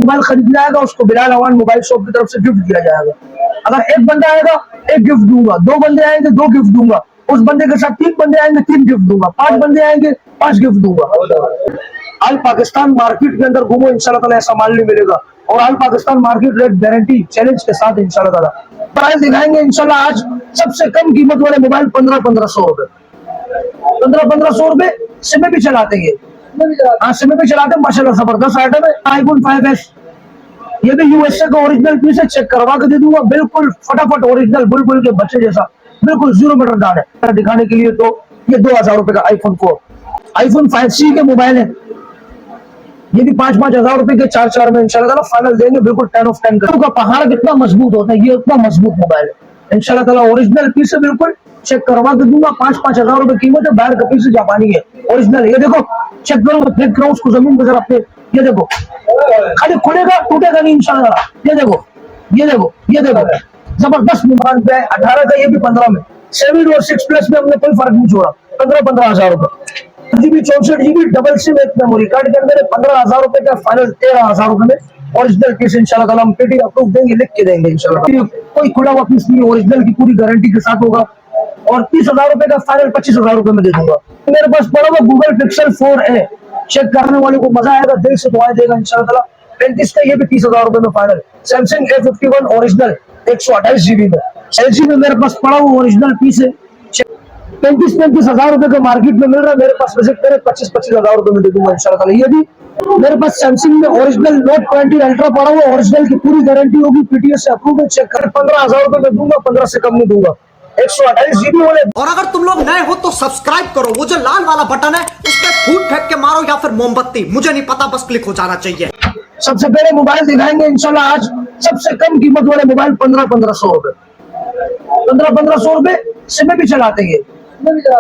Mobile खरीदने आएगा उसको बिलाल अवान मोबाइल शॉप की तरफ से गिफ्ट दिया जाएगा। अगर एक बंदा आएगा एक गिफ्ट दूंगा, दो बंदे आएंगे दो गिफ्ट दूंगा, उस बंदे के साथ तीन बंदे आएंगे तीन गिफ्ट दूंगा, पांच बंदे आएंगे पांच गिफ्ट दूंगा। ऑल पाकिस्तान मार्केट के अंदर घूमो, इंशाल्लाह ताला ऐसा माल नहीं मिलेगा। और all Pakistan market rate guarantee challenge के साथ इंशाल्लाह ताला प्राइस दिखाएंगे। इंशाल्लाह आज सबसे कम कीमत वाले मोबाइल 1500 रुपए, 1500 रुपए सिम में भी चलाते हैं, हाँ सिम में भी चलाते हैं माशाल्लाह जबरदस्त आइटम है। आईफोन 5s ये भी यूएसए का ओरिजिनल पीस है, चेक करवा के दे दूंगा बिल्कुल फटाफट, ओरिजिनल बुलबुल के बच्चे जैसा बिल्कुल 0 मीटर दान है। दिखाने के लिए तो ये 2000 रुपए का आईफोन 4 आईफोन 5C के मोबाइल है, ये भी 5-5 हजार रुपए के 4-4 में इंशाल्लाह ताला फाइनल देंगे बिल्कुल 10 ऑफ 10 का। पहाड़ कितना मजबूत होता है, ये उतना मजबूत मोबाइल है इंशाल्लाह ताला, ओरिजिनल पीस है बिल्कुल, चेक करवा के दूंगा। 5-5 हजार रुपए कीमत है, बाहर का पीस जापानी है ओरिजिनल। ये देखो चेक करो, फेंक करो उसको जमीन पर जरा पे, ये देखो खाली खुलेगा टूटेगा नहीं इंशाल्लाह। ये देखो ये देखो ये देखो जबरदस्त मोबाइल पे 18 का, ये भी 15 में 7 और 6 प्लस में हमने कोई फर्क नहीं छोड़ा। 15 हजार रुपए जीबी 64 डबल सिम एक मेमोरी कार्ड के अंदर 15,000 रुपए का फाइनल 13,000 रुपए में ओरिजिनल पीस इंशाल्लाह ताला हम पेटी अप्रूव देंगे, लिख के देंगे इंशाल्लाह। कोई खुला हुआ पीस नहीं, ओरिजिनल की पूरी गारंटी के साथ होगा। और 30,000 रुपए का फाइनल 25,000 रुपए में दे दूंगा। मेरे पास पड़ा हुआ गूगल पिक्सल 4a, चेक करने वाले को मजा आएगा, दिल से दुआएं देगा इंशाल्लाह ताला। 35 का ये भी 30,000 रुपए में final. Samsung A51 original 128 GB में एलजी में मेरे पास पड़ा हुआ ओरिजिनल पीस है, 35 हजार रुपए का मार्केट में मिल रहा है, मेरे पास विजिट करें 25 हजार रुपए में दे दूंगा इंशाल्लाह ताला। ये भी मेरे पास सैमसंग में ओरिजिनल नोट 20 अल्ट्रा पड़ा हुआ, ओरिजिनल की पूरी गारंटी होगी, पीटीएस से अप्रूव है, चेक करें 15,000 रुपए में दूंगा, 15 से कम नहीं दूंगा। 128 जीबी वाले। और अगर तुम लोग नए हो तो सब्सक्राइब करो, वो जो लाल वाला बटन है उस पर फूट फेंक के मारो या फिर मोमबत्ती, मुझे नहीं पता, बस क्लिक हो जाना चाहिए। सबसे पहले मोबाइल दिखाएंगे इंशाल्लाह आज सबसे कम कीमत वाले मोबाइल 1500 रुपए, 1500 रुपए सिम में भी चलाते हैं,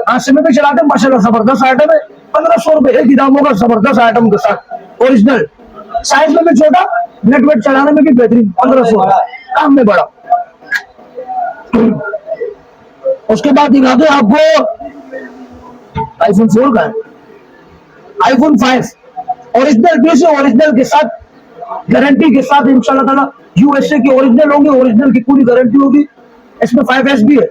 हाँ सिम में भी चलाते हैं माशाल्लाह जबरदस्त आइटम है। 1500 रुपए एक ही दाम होगा जबरदस्त आइटम के साथ, ओरिजिनल साइज में भी छोटा, नेटवर्क चलाने में भी बेहतरीन। 1500 काम में बड़ा। उसके बाद दिखा दो आपको आईफोन 4 का है, आईफोन 5 ओरिजिनल पीस है, ओरिजिनल के साथ गारंटी के साथ इंशाल्लाह ताला। यूएसए के ओरिजिनल होंगे, ओरिजिनल की पूरी गारंटी होगी। इसमें 5S भी है,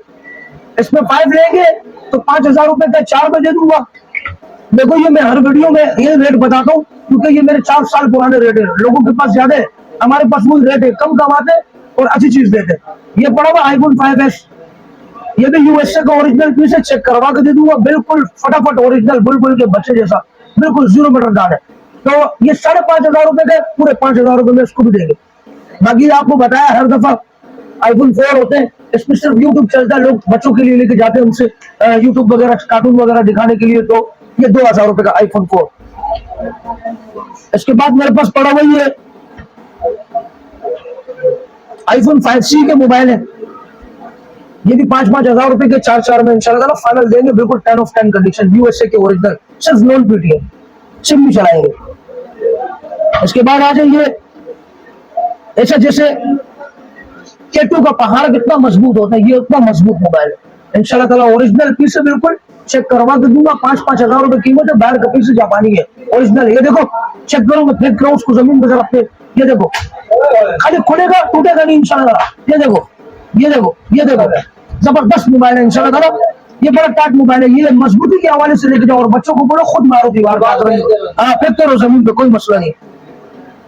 इसमें 5 लेंगे तो 5,000 रुपए का 4 में दे दूंगा। देखो ये मैं हर वीडियो में ये रेट बताता हूँ क्योंकि ये मेरे 4 साल पुराने रेट है, लोगों के पास ज्यादा है, हमारे पास वो रेट है, कम कमाते और अच्छी चीज देते। ये पड़ा हुआ आईफोन 5S, ये भी यूएसए का ओरिजिनल पीस है, चेक करवा के दे दूंगा बिल्कुल फटाफट, ओरिजिनल बुलबुल के बच्चे जैसा बिल्कुल 0 मीटर दान है। तो ये 5,500 रुपए के पूरे 5,000 रुपए में इसको भी देंगे। बाकी आपको बताया हर दफा आईफोन 4 होते हैं, इसमें सिर्फ यूट्यूब चलता है, लोग बच्चों के लिए लेके जाते हैं उनसे यूट्यूब वगैरह कार्टून वगैरह दिखाने के लिए। तो ये 2,000 रुपए का आईफोन 4। इसके बाद मेरे पास पड़ा हुआ ये आईफोन 5C के मोबाइल है, ये भी 5-5 हजार रुपए के 4-4 में इंशाल्लाह ताला फाइनल देंगे बिल्कुल 10 ऑफ 10 कंडीशन, यूएसए के ओरिजिनल, सिर्फ नॉन पीटीए सिम भी चलाएंगे। इसके बाद आ जाइए ऐसा जैसे K2 का पहाड़ कितना मजबूत होता है, ये उतना मजबूत मोबाइल है इंशाल्लाह ताला, ओरिजिनल पीस है बिल्कुल, चेक करवा के दूंगा। 5-5 हजार रुपए कीमत है, बाहर का पीस जापानी है ओरिजिनल। ये देखो चेक करो, मैं फेंक करो उसको जमीन पर जरा पे, ये देखो खाली खुलेगा टूटेगा नहीं इंशाल्लाह। ये देखो ये देखो ये देखो जबरदस्त मोबाइल है इंशाल्लाह ताला। ये बड़ा टाइट मोबाइल है, ये मजबूती के हवाले से लेके जाओ और बच्चों को बोलो खुद मारो दीवार पर, हाँ फेंक करो जमीन पे, कोई मसला नहीं।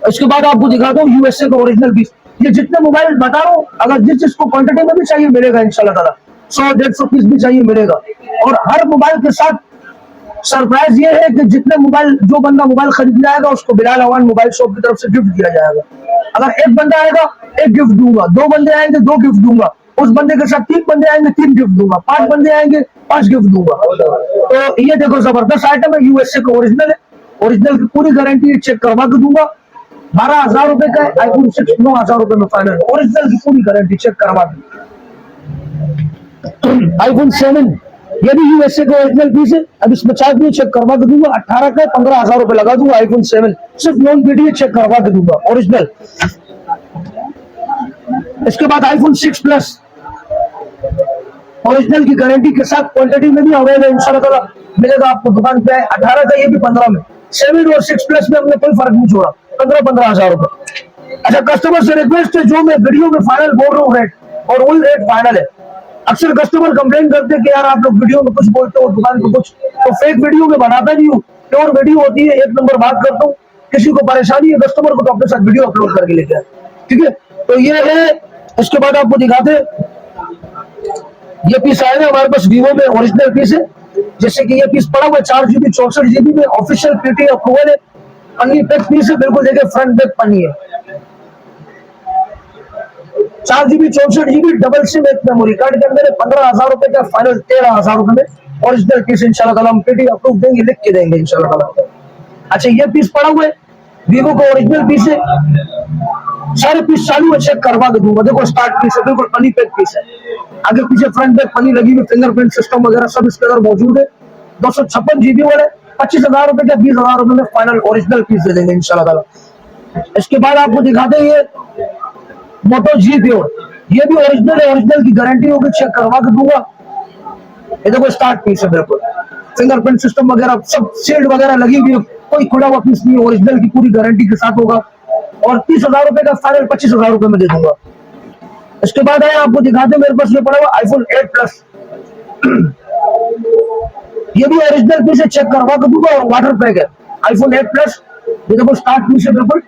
इसके बाद आपको दिखाता हूँ यूएसए का ओरिजिनल पीस। ये जितने मोबाइल बता रहा हूँ, अगर जिस जिसको क्वांटिटी में भी चाहिए मिलेगा इंशाल्लाह ताला, 100-150 पीस भी चाहिए मिलेगा। और हर मोबाइल के साथ सरप्राइज ये है कि जितने मोबाइल जो बंदा मोबाइल खरीदने आएगा उसको बिलाल अवान मोबाइल शॉप की तरफ से गिफ्ट दिया जाएगा। अगर एक बंदा आएगा एक गिफ्ट दूंगा, दो बंदे आएंगे दो गिफ्ट दूंगा, उस बंदे के साथ तीन बंदे आएंगे तीन गिफ्ट दूंगा, पांच बंदे आएंगे पांच गिफ्ट दूंगा। तो ये देखो जबरदस्त आइटम है, यूएसए का ओरिजिनल है, ओरिजिनल की पूरी गारंटी चेक करवा के दूंगा। 12,000 रुपए का आईफोन 6 9,000 रुपए में फाइनल, ओरिजिनल की पूरी गारंटी चेक करवा दी। आईफोन 7 ये भी यूएसए का ओरिजिनल पीस है, अब इसमें चार्ज भी चेक करवा के दूंगा। 18 का 15,000 रुपए लगा दूंगा। आईफोन 7 सिर्फ नॉन पीडीएफ चेक करवा के दूंगा ओरिजिनल। इसके बाद आईफोन 6 प्लस ओरिजिनल की गारंटी के साथ क्वांटिटी में भी अवेलेबल इंशाल्लाह ताला मिलेगा आपको दुकान पे। 18 का ये भी 15 में, 7 और 6 प्लस में हमने कोई फर्क नहीं छोड़ा, 15,000 रुपए। अच्छा, कस्टमर से रिक्वेस्ट है, जो मैं वीडियो में फाइनल बोल रहा हूँ रेट, और वही रेट फाइनल है। अक्सर कस्टमर कंप्लेन करते हैं कि यार आप लोग वीडियो में कुछ बोलते हो, दुकान पे कुछ, तो फेक वीडियो में बनाता नहीं हूँ, प्योर वीडियो होती है, एक नंबर बात करता हूँ। किसी को परेशानी है कस्टमर को, तो अपने साथ वीडियो अपलोड करके लेके आए, ठीक है। तो ये है। इसके बाद आपको दिखाते, ये पीस आए हमारे पास वीवो में, ओरिजिनल पीस है। जैसे कि ये पीस पड़ा हुआ है 4 GB 64 GB में, ऑफिशियल पीटी अप्रूवल है, पन्नी पैक पीस है, बिल्कुल देखिए फ्रंट बैक पन्नी है। 4 GB 64 GB डबल सिम एक मेमोरी कार्ड के अंदर 15,000 रुपए का फाइनल, 13,000 रुपए में ओरिजिनल पीस इंशाल्लाह ताला हम पीटी अप्रूव देंगे, लिख के देंगे इंशाल्लाह ताला। अच्छा, ये पीस पड़ा हुआ है, वीवो का ओरिजिनल पीस है, सारे पीस चालू है, चेक करवा के दूंगा। देखो स्टार्ट पीस है, बिल्कुल पन्नी पैक पीस है, आगे पीछे फ्रंट बैक पन्नी लगी हुई, फिंगरप्रिंट सिस्टम वगैरह सब इसके अंदर मौजूद है। 256 GB वाले 25,000 रुपए का 20,000 रुपए में फाइनल ओरिजिनल पीस दे देंगे इंशाल्लाह ताला। इसके बाद आपको दिखाते हैं ये मोटो जी प्योर, ये भी ओरिजिनल है, ओरिजिनल की गारंटी होगी, चेक करवा के दूंगा। ये देखो स्टार्ट पीस है, बिल्कुल फिंगरप्रिंट सिस्टम वगैरह सब सील्ड वगैरह लगी हुई है, कोई खुला हुआ पीस नहीं, ओरिजिनल की पूरी गारंटी के साथ होगा, और 30,000 रुपए का फाइनल 25,000 रुपए में दे दूंगा। इसके बाद है आपको दिखाते, मेरे पास ये पड़ा हुआ आईफोन 8 प्लस, ये भी ओरिजिनल पीस है, चेक करवा के दूंगा, और वाटर पैक है आईफोन 8 प्लस। ये देखो स्टार्ट पीस है, बिल्कुल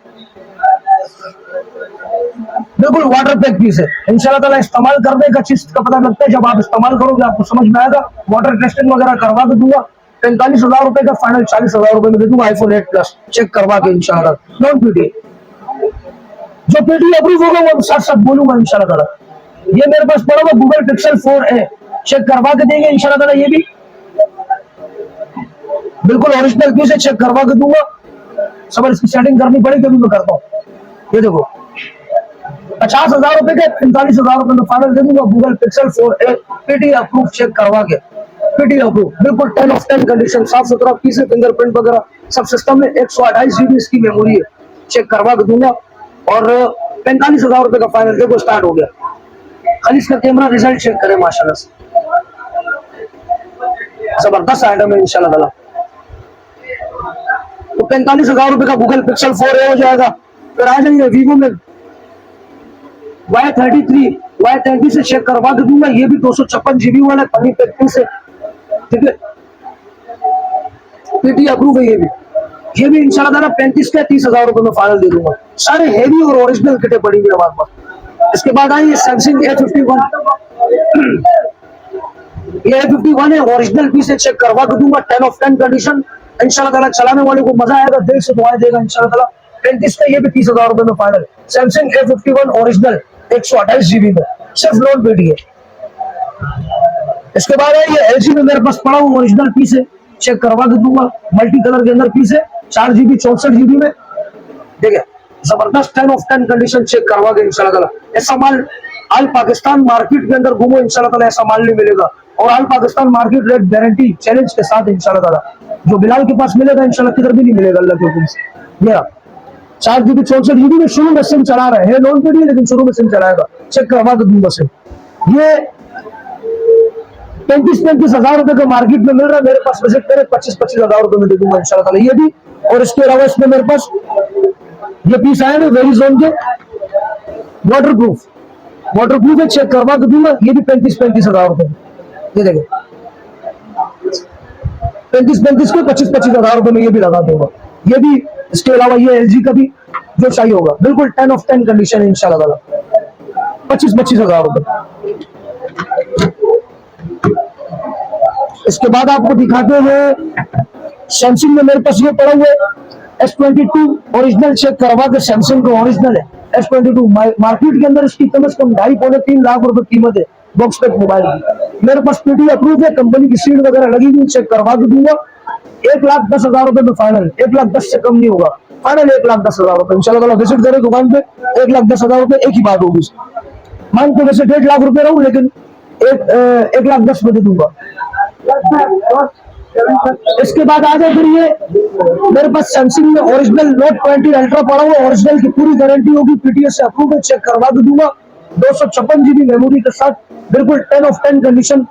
बिल्कुल वाटर पैक पीस है। इंशाल्लाह ताला इस्तेमाल करने का चीज का पता लगता है, जब आप इस्तेमाल करोगे आपको समझ में आएगा। वाटर टेस्टिंग वगैरह करवा के दूंगा, 45,000 रुपए का फाइनल 40,000 रुपए में दे दूंगा आईफोन 8 प्लस, चेक करवा के इंशाल्लाह। नॉन पीटी, जो पीटी अप्रूव होगा वो साथ साथ बोलूंगा इंशाल्लाह ताला। ये मेरे पास पड़ा हुआ गूगल पिक्सल 4a, चेक करवा के देंगे इंशाल्लाह ताला। ये भी बिल्कुल ओरिजिनल पीस है, चेक करवा के दूंगा। सब इसकी सेटिंग करनी पड़ेगी, अभी मैं करता हूँ। ये देखो 50,000 रुपए के 45,000 रुपए में फाइनल दे दूंगा Google Pixel 4a, PT approve, check करवा के, पीटी अप्रूव, बिल्कुल 10 of 10 कंडीशन, साफ सुथरा पीस है, फिंगरप्रिंट वगैरह सब सिस्टम में, 128 GB इसकी मेमोरी है, चेक करवा के दूंगा। और 45,000 रुपए का फाइनल, देखो स्टार्ट हो गया। खाली इसका कैमरा रिजल्ट चेक करें, माशाल्लाह से जबरदस्त आइटम है इंशाल्लाह ताला। तो 45,000 रुपए का गूगल पिक्सल 4a हो जाएगा। फिर आ जाएंगे वीवो में Y33 से चेक करवा के दूंगा, ये भी 256 GB वाला पन्नी पैक पीस है, ठीक है, पीटी अप्रूव है। ये भी इंशाल्लाह ताला 35 के 30,000 रुपए में फाइनल दे दूंगा। सारे हेवी और ओरिजिनल किटे पड़ी हुई हमारे पास। इसके बाद आइए सैमसंग A51, ये A51 है, ओरिजिनल पीस है, चेक करवा के दूंगा, 10 of 10 कंडीशन, इंशाल्लाह ताला चलाने वाले को मजा आएगा, दिल से दुआएं देगा इंशाल्लाह ताला। 35 का ये भी 30,000 रुपए में final, Samsung A51 original 128 GB में, सिर्फ नॉन पीटी है। इसके बाद है ये LG में मेरे पास पड़ा हुआ ओरिजिनल पीस है, चेक करवा के दूंगा, मल्टी कलर के अंदर पीस है, 4 GB 64 GB में, ठीक है, जबरदस्त 10 of 10 कंडीशन, चेक करवा के इंशाल्लाह ताला। ऐसा माल ऑल पाकिस्तान मार्केट के अंदर घूमो, इंशाल्लाह ताला ऐसा माल नहीं मिलेगा, और all Pakistan market rate guarantee challenge के साथ इंशाल्लाह ताला। जो बिलाल के पास मिलेगा इंशाल्लाह किधर भी नहीं मिलेगा अल्लाह के हुक्म से। मेरा 4 GB 64 GB में शुरू में सिम चला रहा है, नॉन पीटी लेकिन शुरू में सिम चलाएगा, चेक करवा के दूंगा सिम। ये 35,000 रुपए का मार्केट में मिल रहा है, मेरे पास विजिट करें, 25,000 रुपए में दे दूंगा इंशाल्लाह ताला ये भी। और इसके अलावा इसमें मेरे पास ये पीस आए हैं वेरिजोन के, वाटरप्रूफ है, चेक करवा के दूंगा, ये भी 35,000 रुपए। ये देखें 35 के 25,000 रुपए में ये भी लगा दूंगा। ये भी, इसके अलावा ये LG का भी जो चाहिए होगा, बिल्कुल 10 of 10 कंडीशन इंशाल्लाह ताला, 25,000 रुपए। इसके बाद आपको दिखाते हैं सैमसंग में मेरे पास ये पड़ा हुआ है S22 ओरिजिनल, चेक करवा के, सैमसंग का ओरिजिनल है S22, मार्केट के अंदर इसकी कम से कम 2.5-3 लाख रुपए कीमत है बॉक्स पैक मोबाइल की। मेरे पास पीटी अप्रूव है, कंपनी की सील वगैरह लगी हुई, चेक करवा के दूंगा। 1,10,000 रुपए में फाइनल, 1,10,000 से कम नहीं होगा, फाइनल 1,10,000 रुपए इंशाल्लाह ताला। विजिट करें दुकान पे, 1,10,000 रुपए, एक ही बात होगी, मान के वैसे 1.5 लाख रुपए रहूं, लेकिन 1,10,000 में दे दूंगा। इसके बाद आ जाए, फिर ये मेरे पास सैमसंग में ओरिजिनल नोट 20 अल्ट्रा पड़ा हुआ, ओरिजिनल की पूरी गारंटी होगी, पीटीएस से अप्रूव है, चेक करवा के दूंगा, 256 GB मेमोरी के साथ, बिल्कुल 10 of 10 कंडीशन,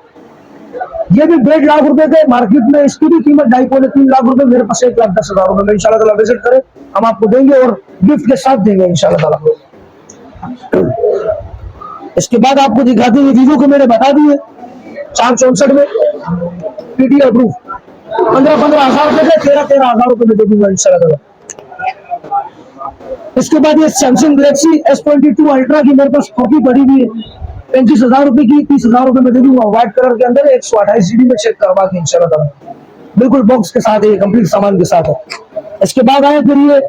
ये भी 1.5 लाख रुपए के मार्केट में, इसकी भी कीमत 2.5-3 लाख रुपए, मेरे पास 1,10,000 रुपए में इंशाल्लाह ताला विजिट करें, हम आपको देंगे और गिफ्ट के साथ देंगे इंशाल्लाह ताला। इसके बाद आपको दिखाते हैं वीवो को मैंने बता दिए 464 में पीटी अप्रूव 15,000 रुपए के 13,000 रुपए में दे दूंगा इंशाल्लाह ताला। इसके बाद ये सैमसंग गैलेक्सी S22 अल्ट्रा की मेरे पास कॉपी पड़ी हुई है, 35,000 रुपए की, 30,000 रुपए में दे दूंगा, व्हाइट कलर के अंदर 128 GB में चेक करवा के इंशाल्लाह ताला, बिल्कुल बॉक्स के साथ है, कंप्लीट सामान के साथ है। इसके बाद आए फिर ये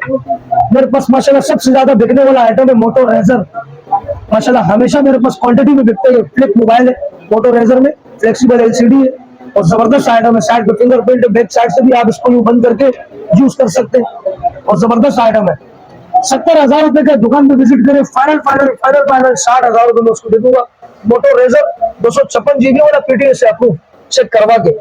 मेरे पास माशाल्लाह सबसे ज्यादा बिकने वाला आइटम है मोटो रेजर। माशाल्लाह हमेशा मेरे पास क्वांटिटी में बिकते हैं, फ्लिप मोबाइल है मोटो रेजर में, फ्लेक्सिबल LCD है और जबरदस्त आइटम है। साइड पे फिंगरप्रिंट, बैक साइड से भी आप इसको बंद करके यूज कर सकते हैं और जबरदस्त आइटम है। 70,000 रुपए का दुकान पे विजिट करें, फाइनल 60,000 रुपए में उसको दे दूंगा। मोटो रेजर 256 GB वाला PTS से अप्रूव चेक करवा के,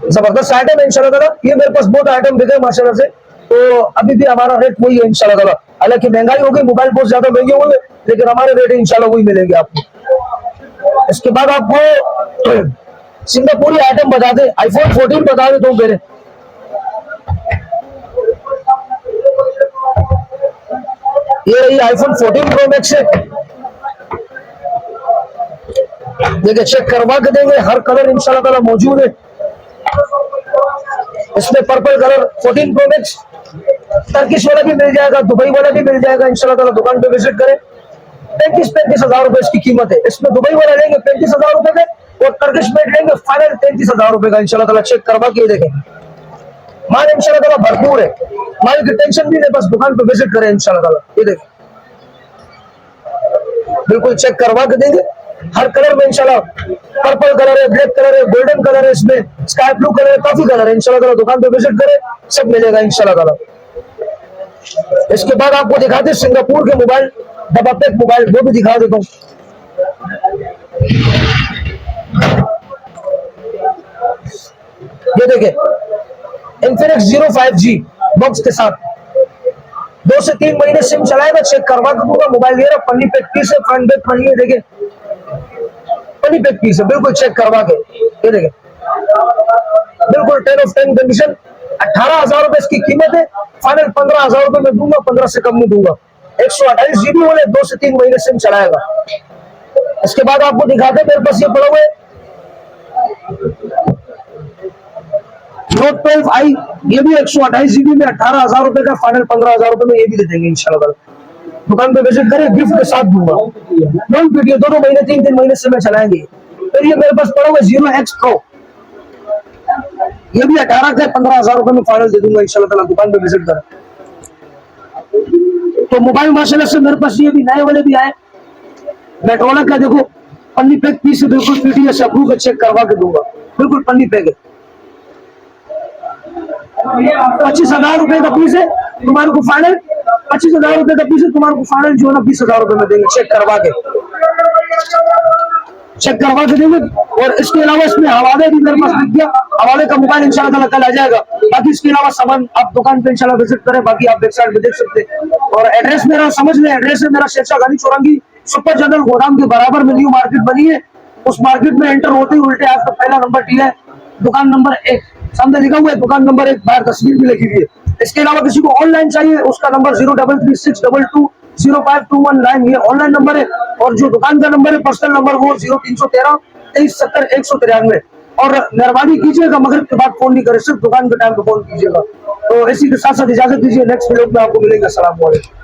जबरदस्त आइटम है इंशाल्लाह ताला। ये मेरे पास बहुत आइटम बिके माशाल्लाह से, तो अभी भी हमारा रेट वही है इंशाल्लाह ताला। हालांकि महंगाई हो गई, मोबाइल बहुत ज्यादा महंगे हुए, लेकिन हमारे रेट इंशाल्लाह वही मिलेंगे आपको। इसके बाद आपको सिंगापुरी आइटम बता दे, iPhone 14 बता दे तो मेरे ये रही iPhone 14 Pro Max है, देखिए चेक करवा के देंगे, हर कलर इंशाल्लाह ताला मौजूद है इसमें। Purple colour 14 Pro Max, Turkish वाला भी मिल जाएगा, दुबई वाला भी मिल जाएगा इंशाल्लाह ताला। दुकान पे विजिट करें, 35,000 रुपए इसकी कीमत है। इसमें दुबई वाला लेंगे 35,000 रुपए में और टर्किश मेड लेंगे फाइनल 33,000 रुपए का इंशाल्लाह ताला। चेक करवा के देखें, माल इंशाल्लाह ताला भरपूर है, माल की टेंशन भी नहीं, बस दुकान पे विजिट करें इंशाल्लाह ताला। ये देखें बिल्कुल चेक करवा के देंगे, हर कलर में इंशाल्लाह। पर्पल कलर है, ब्लैक कलर है, गोल्डन कलर है, इसमें स्काई ब्लू कलर है, काफी कलर है इंशाल्लाह ताला। दुकान पे विजिट करें, सब मिलेगा इंशाल्लाह ताला। इसके बाद आपको दिखाते सिंगापुर के मोबाइल, डबा पैक मोबाइल, वो भी दिखा देता हूँ। ये देखिए Infinix Zero 5G बॉक्स के साथ, 2 से 3 महीने सिम चलाएगा, चेक करवा के दूंगा। मोबाइल ये रहा, पन्नी पैक पीस है, फ्रंट बैक पन्नी है, देखिए पन्नी पैक पीस है, बिल्कुल चेक करवा के। ये देखिए बिल्कुल 10 of 10 कंडीशन, 18,000 रुपए इसकी कीमत है, फाइनल 15,000 रुपए में दूंगा, 15 से कम नहीं दूंगा। 128 GB वाले 2 से 3 महीने सिम चलाएगा। इसके बाद आपको दिखाते मेरे पास ये पड़ा हुआ है Note 12i, ये भी 128 GB में 18,000 रुपए का, फाइनल 15,000 रुपए में ये भी दे देंगे इंशाल्लाह ताला। दुकान पे विजिट करें, गिफ्ट के साथ दूंगा। नॉन पीटीए 2 महीने 3 महीने से मैं चलाएंगे। फिर ये मेरे पास पड़ा हुआ Zero X Pro, ये भी 18 का 15,000 रुपए में फाइनल दे दूंगा इंशाल्लाह ताला। दुकान पे विजिट करें। तो मोबाइल माशाल्लाह से मेरे पास ये भी नए वाले भी आए, मेट्रोला का देखो पन्नी पैक पीस है, बिल्कुल पीटीए से अप्रूव चेक करवा के दूंगा, बिल्कुल पन्नी पैक है। 25,000 रुपए का पीस है, तुम्हारे को फाइनल 25,000 रुपए का पीस है, तुम्हारे को फाइनल जो है ना 20,000 रुपए में देंगे, चेक करवा के देंगे। और इसके अलावा इसमें हवाले भी मेरे पास दिख गया, हवाले का मोबाइल इंशाल्लाह ताला कल आ जाएगा। बाकी इसके अलावा सामान आप दुकान पे इंशाल्लाह विजिट करें, बाकी आप वेबसाइट पे देख सकते हैं। और एड्रेस मेरा समझ लें, एड्रेस है मेरा शेरशाह गानी चौरंगी सुपर जनरल गोदाम के बराबर में न्यू मार्केट बनी है, उस मार्केट में एंटर होते ही उल्टे हाथ का पहला नंबर टी है, दुकान नंबर 1 सामने लिखा हुआ है, दुकान नंबर 1 बाहर तस्वीर भी लिखी हुई है। इसके अलावा किसी को ऑनलाइन चाहिए, उसका नंबर 0336220219 ये ऑनलाइन नंबर है। और जो दुकान का नंबर है पर्सनल नंबर वो 0313 2370 193। और मेहरबानी कीजिएगा मगरिब के बाद फोन नहीं करे, सिर्फ दुकान के टाइम पे फोन कीजिएगा। तो इसी के साथ साथ इजाजत दीजिए, नेक्स्ट वीडियो में आपको मिलेंगे। अस्सलाम वालेकुम।